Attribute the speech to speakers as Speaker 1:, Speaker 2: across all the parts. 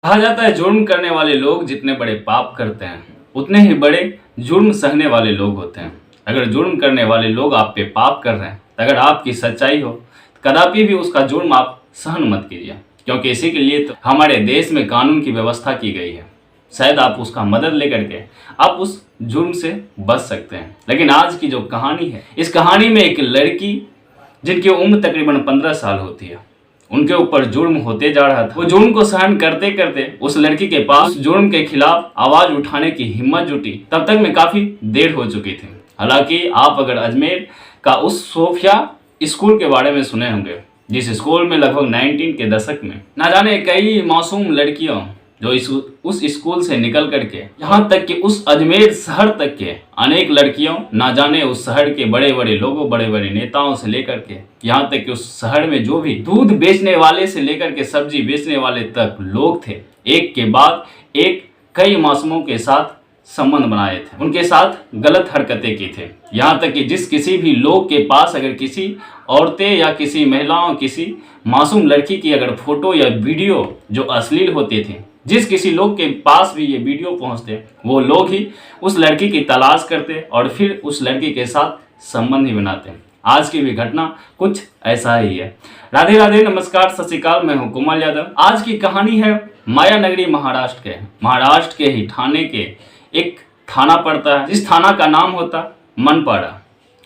Speaker 1: कहा जाता है जुर्म करने वाले लोग जितने बड़े पाप करते हैं उतने ही बड़े जुर्म सहने वाले लोग होते हैं। अगर जुर्म करने वाले लोग आप पे पाप कर रहे हैं तो अगर आपकी सच्चाई हो तो कदापि भी उसका जुर्म आप सहन मत कीजिए, क्योंकि इसी के लिए तो हमारे देश में कानून की व्यवस्था की गई है। शायद आप उसका मदद लेकर के आप उस जुर्म से बच सकते हैं। लेकिन आज की जो कहानी है, इस कहानी में एक लड़की जिनकी उम्र तकरीबन 15 साल होती है, उनके ऊपर जुर्म होते जा रहा था। वो जुर्म को सहन करते करते उस लड़की के पास जुर्म के खिलाफ आवाज उठाने की हिम्मत जुटी, तब तक में काफी देर हो चुकी थी। हालांकि आप अगर अजमेर का उस सोफिया स्कूल के बारे में सुने होंगे, जिस स्कूल में लगभग 19 के दशक में ना जाने कई मासूम लड़कियों जो उस स्कूल से निकल करके यहाँ तक कि उस अजमेर शहर तक के अनेक लड़कियों, ना जाने उस शहर के बड़े बड़े लोगों, बड़े बड़े नेताओं से लेकर के यहाँ तक कि उस शहर में जो भी दूध बेचने वाले से लेकर के सब्जी बेचने वाले तक लोग थे, एक के बाद एक कई मासूमों के साथ संबंध बनाए थे, उनके साथ गलत हरकतें की थे। यहाँ तक कि जिस किसी भी लोग के पास अगर किसी औरतें या किसी महिलाओं, किसी मासूम लड़की की अगर फोटो या वीडियो जो अश्लील होते थे, जिस किसी लोग के पास भी ये वीडियो पहुंचते, वो लोग ही उस लड़की की तलाश करते और फिर उस लड़की के साथ संबंध ही बनाते। आज की भी घटना कुछ ऐसा ही है। राधे राधे, नमस्कार, सत श्री अकाल, मैं हूं कुमार यादव। आज की कहानी है माया नगरी महाराष्ट्र के ही ठाणे के एक थाना पड़ता है, जिस थाना का नाम होता मनपाड़ा,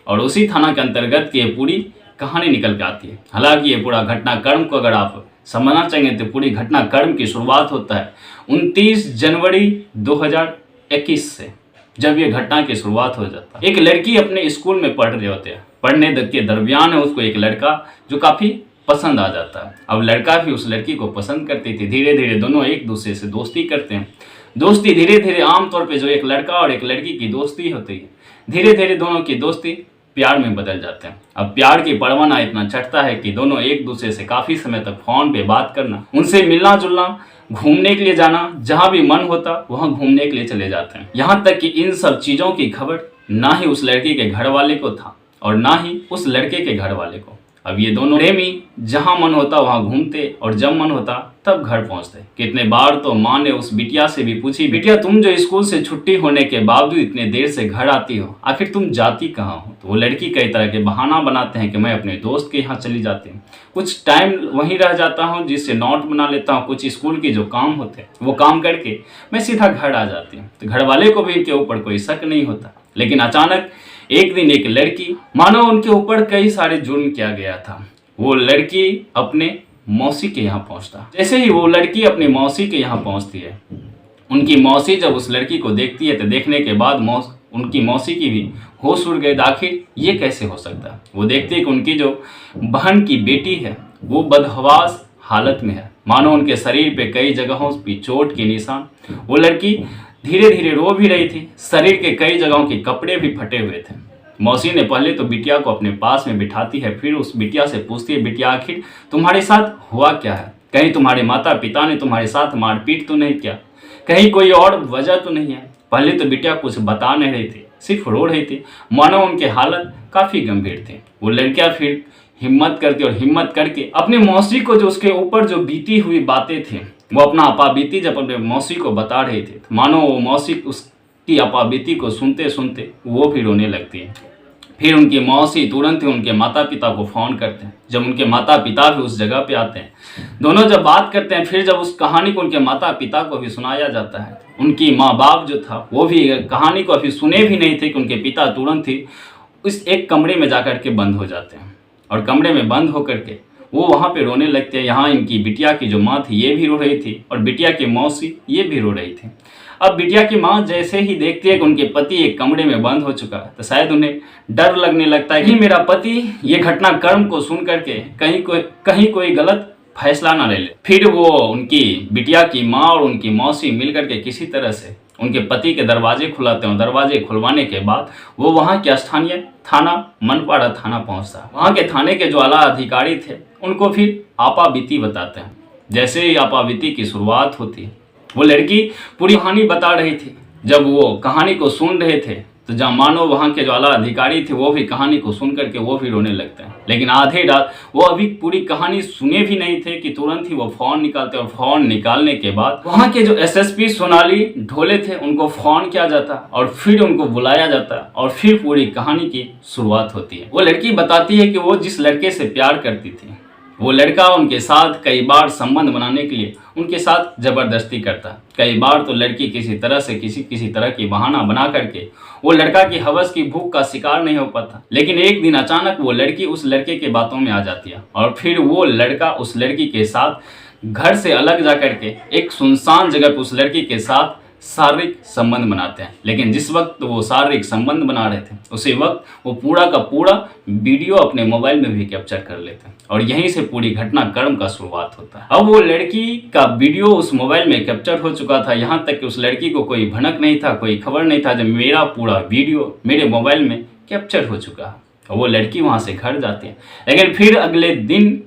Speaker 1: और उसी थाना के अंतर्गत की ये पूरी कहानी निकल के आती है। हालांकि ये पूरा घटनाक्रम को अगर आप समझना चाहिए तो पूरी घटनाक्रम की शुरुआत होता है 29 जनवरी 2021 से, जब ये घटना की शुरुआत हो जाता है। एक लड़की अपने स्कूल में पढ़ रहे होते हैं, पढ़ने के दरमियान है उसको एक लड़का जो काफ़ी पसंद आ जाता है। अब लड़का भी उस लड़की को पसंद करती थी। धीरे धीरे दोनों एक दूसरे से दोस्ती करते हैं। दोस्ती धीरे धीरे, आमतौर पे जो एक लड़का और एक लड़की की दोस्ती होती है, धीरे धीरे दोनों की दोस्ती प्यार में बदल जाते हैं। अब प्यार की परवाना इतना चढ़ता है कि दोनों एक दूसरे से काफ़ी समय तक फ़ोन पे बात करना, उनसे मिलना जुलना, घूमने के लिए जाना, जहाँ भी मन होता वहाँ घूमने के लिए चले जाते हैं। यहाँ तक कि इन सब चीज़ों की खबर ना ही उस लड़की के घर वाले को था और ना ही उस लड़के के घर वाले को। अब ये दोनों प्रेमी जहाँ मन होता वहाँ घूमते और जब मन होता तब घर पहुँचते। कितने बार तो माँ ने उस बिटिया से भी पूछी, बिटिया तुम जो स्कूल से छुट्टी होने के बावजूद इतने देर से घर आती हो, आखिर तुम जाती कहाँ हो? तो वो लड़की कई तरह के बहाना बनाते हैं कि मैं अपने दोस्त के यहाँ चली जाती हूँ, कुछ टाइम वहीं रह जाता हूँ जिससे नोट बना लेता हूँ, कुछ स्कूल के जो काम होते हैं वो काम करके मैं सीधा घर आ जाती हूँ। तो घर वाले को भी इनके ऊपर कोई शक नहीं होता। लेकिन अचानक एक दिन एक लड़की, मानो उनके ऊपर कई सारे जुर्म किया गया था, वो लड़की अपने मौसी के यहाँ पहुँचता। जैसे ही वो लड़की अपनी मौसी के यहाँ पहुँचती है, उनकी मौसी जब उस लड़की को देखती है तो देखने के बाद उनकी मौसी की भी होश उड़ गए। आखिर ये कैसे हो सकता है? वो देखती है कि उनकी जो बहन की बेटी है वो बदहवास हालत में है, मानो उनके शरीर पे कई जगहों पे चोट के निशान। वो लड़की धीरे धीरे रो भी रही थी, शरीर के कई जगहों के कपड़े भी फटे हुए थे। मौसी ने पहले तो बिटिया को अपने पास में बिठाती है, फिर उस बिटिया से पूछती है, बिटिया आखिर तुम्हारे साथ हुआ क्या है? कहीं तुम्हारे माता पिता ने तुम्हारे साथ मारपीट तो नहीं किया? कहीं कोई और वजह तो नहीं है? पहले तो बिटिया कुछ बता नहीं रही थी, सिर्फ रो रही थी, मानो उनकी हालत काफ़ी गंभीर थी। वो लड़कियाँ फिर हिम्मत करके अपनी मौसी को जो उसके ऊपर जो बीती हुई बातें थी, वो अपना अपाबीती जब अपने मौसी को बता रही थी, मानो वो मौसी उसकी अपाबीती को सुनते सुनते वो भी रोने लगती है। फिर उनकी मौसी तुरंत ही उनके माता पिता को फ़ोन करते हैं। जब उनके माता पिता भी उस जगह पे आते हैं, दोनों जब बात करते हैं, फिर जब उस कहानी को उनके माता पिता को भी सुनाया जाता है, उनकी माँ बाप जो था वो भी कहानी को अभी सुने भी नहीं थे कि उनके पिता तुरंत ही उस एक कमरे में जाकर के बंद हो जाते हैं और कमरे में बंद होकर के वो वहाँ पे रोने लगते हैं। यहाँ इनकी बिटिया की जो माँ थी ये भी रो रही थी और बिटिया की मौसी ये भी रो रही थी। अब बिटिया की माँ जैसे ही देखती है कि उनके पति एक कमरे में बंद हो चुका है, तो शायद उन्हें डर लगने लगता है कि मेरा पति ये घटनाक्रम को सुन करके कहीं कोई गलत फैसला ना ले ले। फिर वो उनकी बिटिया की माँ और उनकी मौसी मिल करके किसी तरह से उनके पति के दरवाजे खुलाते हैं। दरवाजे खुलवाने के बाद वो वहाँ के स्थानीय थाना मनपाड़ा थाना पहुँचता है। वहाँ के थाने के जो आला अधिकारी थे उनको फिर आपाबीती बताते हैं। जैसे ही आपाबीती की शुरुआत होती है, वो लड़की पूरी कहानी बता रही थी। जब वो कहानी को सुन रहे थे तो जहाँ मानो वहाँ के जो आला अधिकारी थे वो भी कहानी को सुन करके वो भी रोने लगते हैं। लेकिन आधे रात वो अभी पूरी कहानी सुने भी नहीं थे कि तुरंत ही वो फ़ोन निकालते, और फ़ोन निकालने के बाद वहाँ के जो एसएसपी सोनाली ढोले थे उनको फ़ोन किया जाता और फिर उनको बुलाया जाता और फिर पूरी कहानी की शुरुआत होती है। वो लड़की बताती है कि वो जिस लड़के से प्यार करती थी वो लड़का उनके साथ कई बार संबंध बनाने के लिए उनके साथ ज़बरदस्ती करता। कई बार तो लड़की किसी तरह से किसी तरह की बहाना बना करके वो लड़का की हवस की भूख का शिकार नहीं हो पाता। लेकिन एक दिन अचानक वो लड़की उस लड़के के बातों में आ जाती है और फिर वो लड़का उस लड़की के साथ घर से अलग जा करके एक सुनसान जगह पर उस लड़की के साथ शारीरिक संबंध बनाते हैं। लेकिन जिस वक्त वो शारीरिक संबंध बना रहे थे उसी वक्त वो पूरा का पूरा वीडियो अपने मोबाइल में भी कैप्चर कर लेते हैं और यहीं से पूरी घटनाक्रम का शुरुआत होता है। अब वो लड़की का वीडियो उस मोबाइल में कैप्चर हो चुका था, यहाँ तक कि उस लड़की को कोई भनक नहीं था, कोई खबर नहीं था जब मेरा पूरा वीडियो मेरे मोबाइल में कैप्चर हो चुका है। और वो लड़की वहाँ से घर जाती है। लेकिन फिर अगले दिन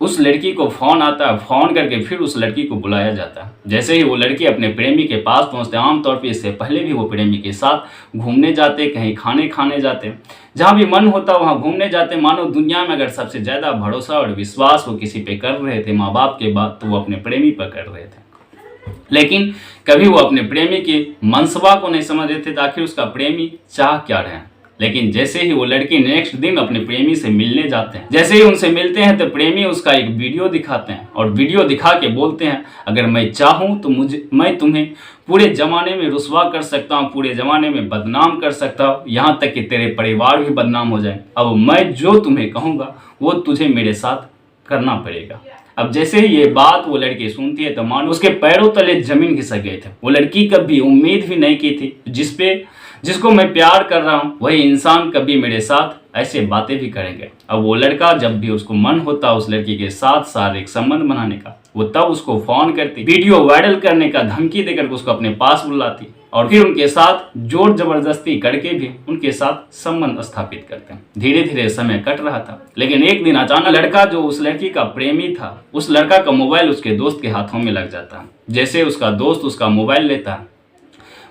Speaker 1: उस लड़की को फ़ोन आता है, फ़ोन करके फिर उस लड़की को बुलाया जाता है। जैसे ही वो लड़की अपने प्रेमी के पास पहुंचते, आमतौर पे इससे पहले भी वो प्रेमी के साथ घूमने जाते, कहीं खाने जाते, जहाँ भी मन होता वहाँ घूमने जाते। मानो दुनिया में अगर सबसे ज़्यादा भरोसा और विश्वास वो किसी पे कर रहे थे माँ बाप के बाद तो वो अपने प्रेमी पर कर रहे थे। लेकिन कभी वो अपने प्रेमी की मनसबा को नहीं समझ रहे थे तो आखिर उसका प्रेमी चाह क्या रहे। लेकिन जैसे ही वो लड़की नेक्स्ट दिन अपने प्रेमी से मिलने जाते हैं, जैसे ही उनसे मिलते हैं तो प्रेमी उसका एक वीडियो दिखाते हैं और वीडियो दिखा के बोलते हैं अगर मैं चाहूँ तो मैं तुम्हें पूरे ज़माने में रुसवा कर सकता हूँ, पूरे ज़माने में बदनाम कर सकता हूँ, यहाँ तक कि तेरे परिवार भी बदनाम हो जाए। अब मैं जो तुम्हें कहूँगा वो तुझे मेरे साथ करना पड़ेगा। अब जैसे ही ये बात वो लड़की सुनती है तो मानो उसके पैरों तले जमीन खिसक गए थे। वो लड़की कभी उम्मीद भी नहीं की थी जिसको मैं प्यार कर रहा हूँ वही इंसान कभी मेरे साथ ऐसे बातें भी करेंगे। अब वो लड़का जब भी उसको मन होता उस लड़की के साथ शारीरिक संबंध बनाने का वो तब उसको फ़ोन करती, वीडियो वायरल करने का धमकी देकर उसको अपने पास बुलाती और फिर उनके साथ जोर जबरदस्ती करके भी उनके साथ संबंध स्थापित करते हैं। धीरे धीरे समय कट रहा था। लेकिन एक दिन अचानक लड़का जो उस लड़की का प्रेमी था उस लड़का का मोबाइल उसके दोस्त के हाथों में लग जाता है। जैसे उसका दोस्त उसका मोबाइल लेता है,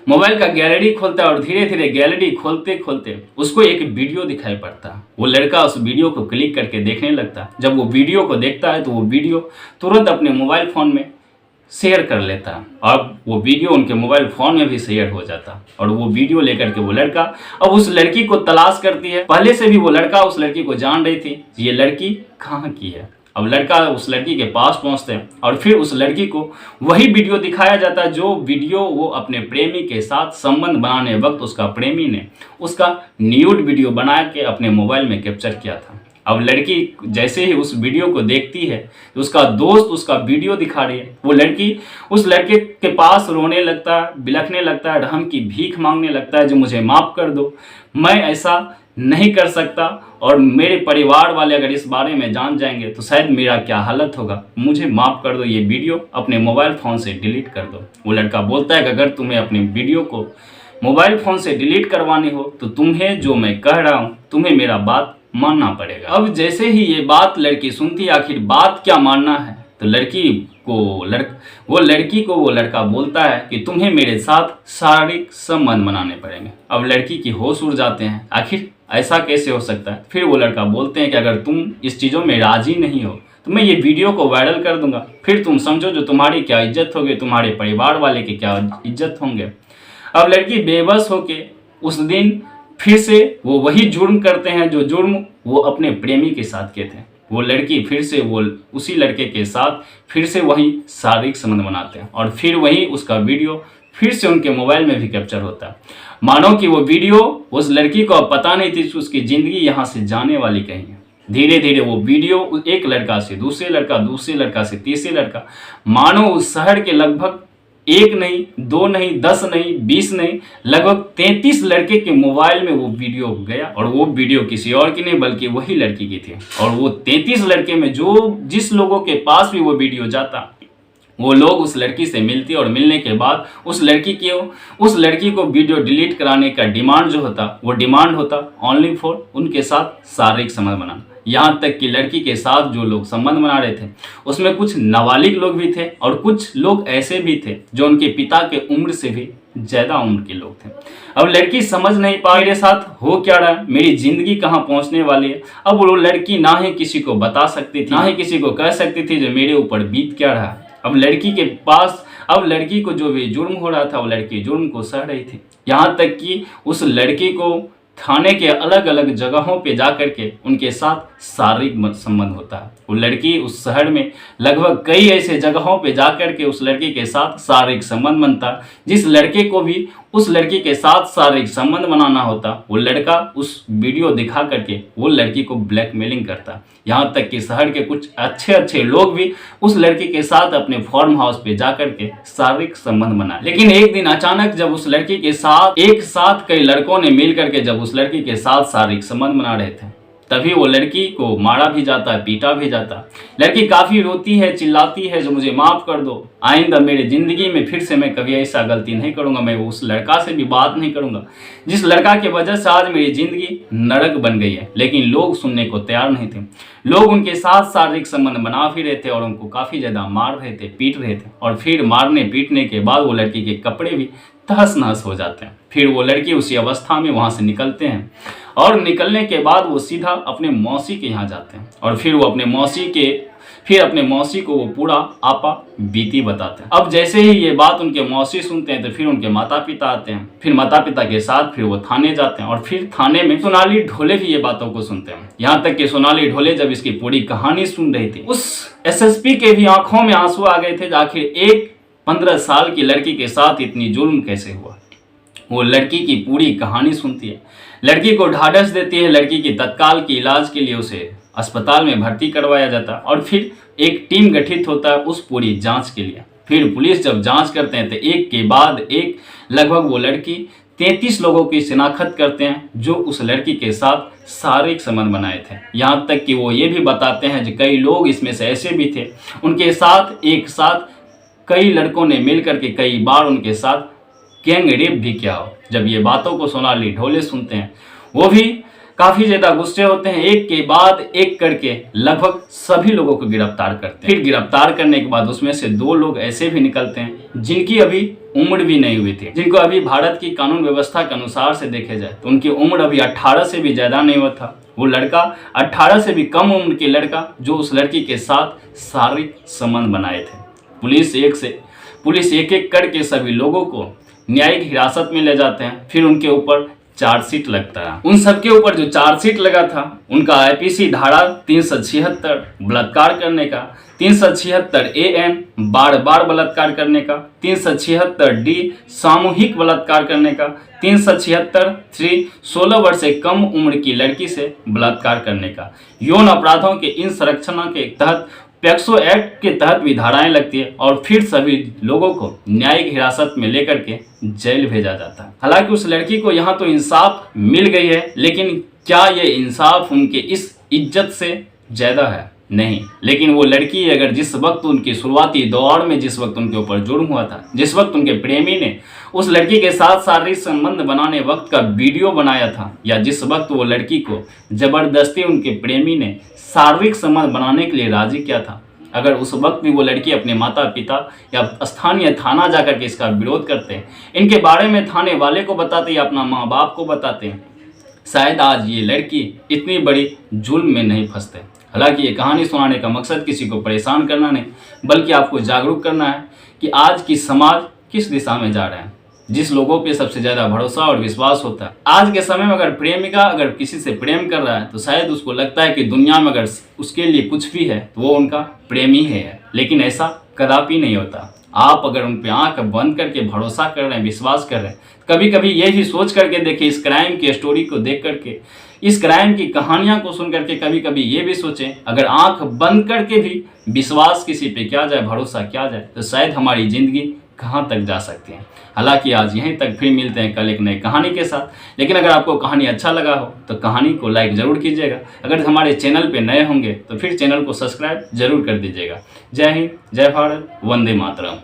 Speaker 1: मोबाइल का गैलरी खोलता है और धीरे धीरे गैलरी खोलते खोलते उसको एक वीडियो दिखाई पड़ता है। वो लड़का उस वीडियो को क्लिक करके देखने लगता है। जब वो वीडियो को देखता है तो वो वीडियो तुरंत अपने मोबाइल फ़ोन में शेयर कर लेता है और वो वीडियो उनके मोबाइल फ़ोन में भी शेयर हो जाता और वो वीडियो लेकर के वो लड़का अब उस लड़की को तलाश करती है। पहले से भी वो लड़का उस लड़की को जान रही थी ये लड़की कहाँ की है। अब लड़का उस लड़की के पास पहुंचते हैं और फिर उस लड़की को वही वीडियो दिखाया जाता है जो वीडियो वो अपने प्रेमी के साथ संबंध बनाने वक्त उसका प्रेमी ने उसका न्यूड वीडियो बना के अपने मोबाइल में कैप्चर किया था। अब लड़की जैसे ही उस वीडियो को देखती है तो उसका दोस्त उसका वीडियो दिखा रही है। वो लड़की उस लड़के के पास रोने लगता है, बिलखने लगता है, ढंग की भीख मांगने लगता है जो मुझे माफ़ कर दो, मैं ऐसा नहीं कर सकता और मेरे परिवार वाले अगर इस बारे में जान जाएंगे तो शायद मेरा क्या हालत होगा, मुझे माफ़ कर दो, ये वीडियो अपने मोबाइल फ़ोन से डिलीट कर दो। वो लड़का बोलता है कि अगर तुम्हें अपने वीडियो को मोबाइल फ़ोन से डिलीट करवानी हो तो तुम्हें जो मैं कह रहा हूँ तुम्हें मेरा बात मानना पड़ेगा। अब जैसे ही ये बात लड़की सुनती आखिर बात क्या मानना है तो वो लड़की को वो लड़का बोलता है कि तुम्हें मेरे साथ शारीरिक संबंध बनाने पड़ेंगे। अब लड़की की होश उड़ जाते हैं, आखिर ऐसा कैसे हो सकता है। फिर वो लड़का बोलते हैं कि अगर तुम इस चीज़ों में राजी नहीं हो तो मैं ये वीडियो को वायरल कर दूंगा, फिर तुम समझो जो तुम्हारी क्या इज्जत होगी, तुम्हारे परिवार वाले की क्या इज्जत होंगे। अब लड़की बेबस होके उस दिन फिर से वो वही जुर्म करते हैं जो जुर्म वो अपने प्रेमी के साथ किए थे। वो लड़की फिर से वो उसी लड़के के साथ फिर से वही शारीरिक संबंध बनाते हैं और फिर वही उसका वीडियो फिर से उनके मोबाइल में भी कैप्चर होता है। मानो कि वो वीडियो उस लड़की को पता नहीं थी कि उसकी ज़िंदगी यहाँ से जाने वाली कहीं है। धीरे धीरे वो वीडियो एक लड़का से दूसरे लड़का से तीसरे लड़का, मानो उस शहर के लगभग 1 नहीं 2 नहीं 10 नहीं 20 नहीं लगभग 33 लड़के के मोबाइल में वो वीडियो गया और वो वीडियो किसी और की नहीं बल्कि वही लड़की की थी। और वो 33 लड़के में जिस लोगों के पास भी वो वीडियो जाता वो लोग उस लड़की से मिलती और मिलने के बाद उस लड़की को वीडियो डिलीट कराने का डिमांड जो होता वो डिमांड होता ओनली फॉर उनके साथ शारीरिक संबंध बनाना। यहाँ तक कि लड़की के साथ जो लोग संबंध बना रहे थे उसमें कुछ नाबालिग लोग भी थे और कुछ लोग ऐसे भी थे जो उनके पिता के उम्र से भी ज़्यादा उम्र के लोग थे। अब लड़की समझ नहीं पा मेरे साथ हो क्या रहा है, मेरी ज़िंदगी कहाँ पहुँचने वाली है। अब वो लड़की ना ही किसी को बता सकती थी, ना ही किसी को कह सकती थी जो मेरे ऊपर बीत क्या रहा है। अब लड़की के पास, अब लड़की को जो भी जुर्म हो रहा था वो लड़की जुर्म को सह रही थी। यहाँ तक कि उस लड़की को थाने के अलग अलग जगहों पे जाकर के उनके साथ शारीरिक संबंध होता है। वो लड़की उस शहर में लगभग कई ऐसे जगहों पे जाकर के उस लड़की के साथ शारीरिक संबंध बनता। जिस लड़के को भी उस लड़की के साथ शारीरिक संबंध बनाना होता, वो लड़का उस वीडियो दिखा करके वो लड़की को ब्लैकमेलिंग करता। यहाँ तक कि शहर के कुछ अच्छे लोग भी उस लड़की के साथ अपने फार्म हाउस पे जाकर के शारीरिक संबंध बनाए। लेकिन एक दिन अचानक जब उस लड़की के साथ एक साथ कई लड़कों ने मिल करके जब उस लड़की के साथ शारीरिक संबंध बना रहे थे, तभी वो लड़की को मारा भी जाता है, पीटा भी जाता है। लड़की काफ़ी रोती है, चिल्लाती है, जो मुझे माफ़ कर दो, आइंदा मेरी ज़िंदगी में फिर से मैं कभी ऐसा गलती नहीं करूँगा, मैं उस लड़का से भी बात नहीं करूँगा जिस लड़का की वजह से आज मेरी ज़िंदगी नरक बन गई है। लेकिन लोग सुनने को तैयार नहीं थे। लोग उनके साथ शारीरिक संबंध बना भी रहे थे और उनको काफ़ी ज़्यादा मार रहे थे, पीट रहे थे। और फिर मारने पीटने के बाद वो लड़की के कपड़े भी तहस नहस हो जाते हैं। फिर वो लड़की उसी अवस्था में वहाँ से निकलते हैं और निकलने के बाद वो सीधा अपने मौसी के यहाँ जाते हैं और फिर वो अपने मौसी को वो पूरा आपा बीती बताते हैं। अब जैसे ही ये बात उनके मौसी सुनते हैं तो फिर उनके माता पिता आते हैं। फिर माता पिता के साथ फिर वो थाने जाते हैं और फिर थाने में सोनाली ढोले भी ये बातों को सुनते हैं। यहाँ तक कि सोनाली ढोले जब इसकी पूरी कहानी सुन रही थी, उस एसएसपी के भी आंखों में आंसू आ गए थे। आखिर एक 15 साल की लड़की के साथ इतनी जुल्म कैसे हुआ। वो लड़की की पूरी कहानी सुनती है, लड़की को ढाढ़स देती है, लड़की की तत्काल के इलाज के लिए उसे अस्पताल में भर्ती करवाया जाता है और फिर एक टीम गठित होता है उस पूरी जांच के लिए। फिर पुलिस जब जांच करते हैं तो एक के बाद एक लगभग वो लड़की 33 लोगों की शिनाख्त करते हैं जो उस लड़की के साथ शारीरिक संबंध बनाए थे। यहाँ तक कि वो ये भी बताते हैं कि कई लोग इसमें से ऐसे भी थे उनके साथ एक साथ कई लड़कों ने मिल करके कई बार उनके साथ गैंग रेप भी किया हो। जब ये बातों को सोनाली ढोले सुनते हैं वो भी काफ़ी ज़्यादा गुस्से होते हैं। एक के बाद एक करके लगभग सभी लोगों को गिरफ्तार करते हैं। फिर गिरफ्तार करने के बाद उसमें से 2 लोग ऐसे भी निकलते हैं जिनकी अभी उम्र भी नहीं हुई थी, जिनको अभी भारत की कानून व्यवस्था के अनुसार से देखे जाए तो उनकी उम्र अभी 18 से भी ज़्यादा नहीं हुआ था। वो लड़का 18 से भी कम उम्र के लड़का जो उस लड़की के साथ शारीरिक संबंध बनाए थे। पुलिस एक एक करके सभी लोगों को न्यायिक हिरासत में ले जाते हैं। फिर उनके ऊपर चार्जशीट लगता है। उन सबके ऊपर जो चार्जशीट लगा था उनका आईपीसी धारा 376 बलात्कार करने का, 376 AN बार बार बलात्कार करने का, 376 D सामूहिक बलात्कार करने का, 376 3 16 वर्ष से कम उम्र की लड़की से बलात्कार करने का। यौन अपराधों के इन संरक्षण के तहत पैक्सो एक्ट के तहत भी धाराएं लगती है और फिर सभी लोगों को न्यायिक हिरासत में लेकर के जेल भेजा जाता है। हालांकि उस लड़की को यहाँ तो इंसाफ मिल गई है, लेकिन क्या ये इंसाफ उनके इस इज्जत से ज़्यादा है? नहीं। लेकिन वो लड़की अगर जिस वक्त उनकी शुरुआती दौर में जिस वक्त उनके ऊपर जुर्म हुआ था, जिस वक्त उनके प्रेमी ने उस लड़की के साथ शारीरिक संबंध बनाने वक्त का वीडियो बनाया था, या जिस वक्त वो लड़की को जबरदस्ती उनके प्रेमी ने शारीरिक संबंध बनाने के लिए राजी किया था, अगर उस वक्त भी वो लड़की अपने माता पिता या स्थानीय थाना जाकर के इसका विरोध करते हैं, इनके बारे में थाने वाले को बताते या अपना माँ बाप को बताते हैं, शायद आज ये लड़की इतनी बड़ी जुल्म में नहीं फंसते। हालांकि ये कहानी सुनाने का मकसद किसी को परेशान करना नहीं, बल्कि आपको जागरूक करना है कि आज की समाज किस दिशा में जा रहा है। जिस लोगों पे सबसे ज़्यादा भरोसा और विश्वास होता है, आज के समय में अगर प्रेमिका अगर किसी से प्रेम कर रहा है तो शायद उसको लगता है कि दुनिया में अगर उसके लिए कुछ भी है तो वो उनका प्रेमी है, लेकिन ऐसा कदापि नहीं होता। आप अगर उन पे आंख बंद करके भरोसा कर रहे हैं, विश्वास कर रहे हैं, कभी कभी ये भी सोच करके देखिए, इस क्राइम की स्टोरी को देख करके, इस क्राइम की कहानियां को सुन करके कभी कभी ये भी सोचें, अगर आंख बंद करके भी विश्वास किसी पे किया जाए, भरोसा किया जाए, तो शायद हमारी ज़िंदगी कहाँ तक जा सकती है। हालांकि आज यहीं तक, फिर मिलते हैं कल एक नई कहानी के साथ। लेकिन अगर आपको कहानी अच्छा लगा हो तो कहानी को लाइक ज़रूर कीजिएगा। अगर हमारे चैनल पे नए होंगे तो फिर चैनल को सब्सक्राइब जरूर कर दीजिएगा। जय हिंद, जय भारत, वंदे मातरम।